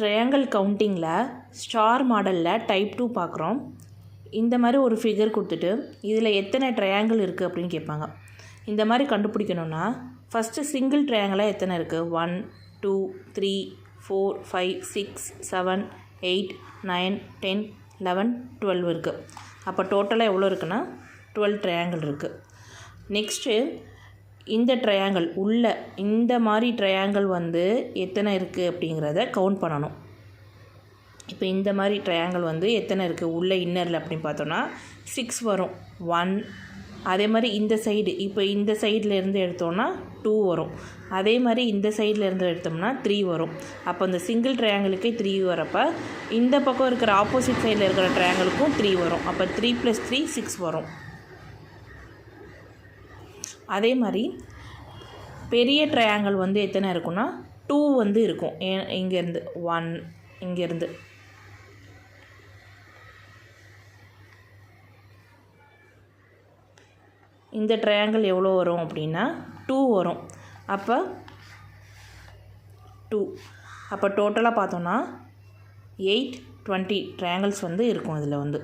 Triangle கவுண்டிங்கில் star மாடலில் type 2 பார்க்குறோம். இந்த மாதிரி ஒரு ஃபிகர் கொடுத்துட்டு இதில் எத்தனை ட்ரையாங்கிள் இருக்குது அப்படின்னு கேட்பாங்க. இந்த மாதிரி கண்டுபிடிக்கணுன்னா ஃபஸ்ட்டு சிங்கிள் ட்ரையாங்கிளாக எத்தனை இருக்குது? 1 2 3 4 5 6 7 8 9 10 11 12 இருக்குது. அப்போ டோட்டலாக எவ்வளோ இருக்குன்னா 12 ட்ரையாங்கிள் இருக்குது. நெக்ஸ்ட்டு இந்த ட்ரையாங்கிள் உள்ள இந்த மாதிரி ட்ரையாங்கிள் வந்து எத்தனை இருக்குது அப்படிங்கிறத கவுண்ட் பண்ணணும். இப்போ இந்த மாதிரி ட்ரையாங்கிள் வந்து எத்தனை இருக்குது உள்ள இன்னரில் அப்படின்னு பார்த்தோன்னா 6 வரும். 1 அதே மாதிரி இந்த சைடு இப்போ இந்த சைடில் இருந்து எடுத்தோன்னா 2 வரும். அதே மாதிரி இந்த சைடில் இருந்து எடுத்தோம்னா 3 வரும். அப்போ இந்த சிங்கிள் ட்ரையாங்கிளுக்கே 3 வரப்போ இந்த பக்கம் இருக்கிற ஆப்போசிட் சைடில் இருக்கிற ட்ரையாங்கிளுக்கும் 3 வரும். அப்போ 3 + 3 6 வரும். அதே மாதிரி பெரிய ட்ரையாங்கிள் வந்து எத்தனை இருக்குன்னா 2 வந்து இருக்கும். இங்கேருந்து 1 இங்கேருந்து இந்த ட்ரையாங்கிள் எவ்வளோ வரும் அப்படின்னா 2 வரும். அப்போ 2 அப்போ டோட்டலாக பார்த்தோன்னா 8 20 ட்ரையாங்கிள்ஸ் வந்து இருக்கும் இதில் வந்து.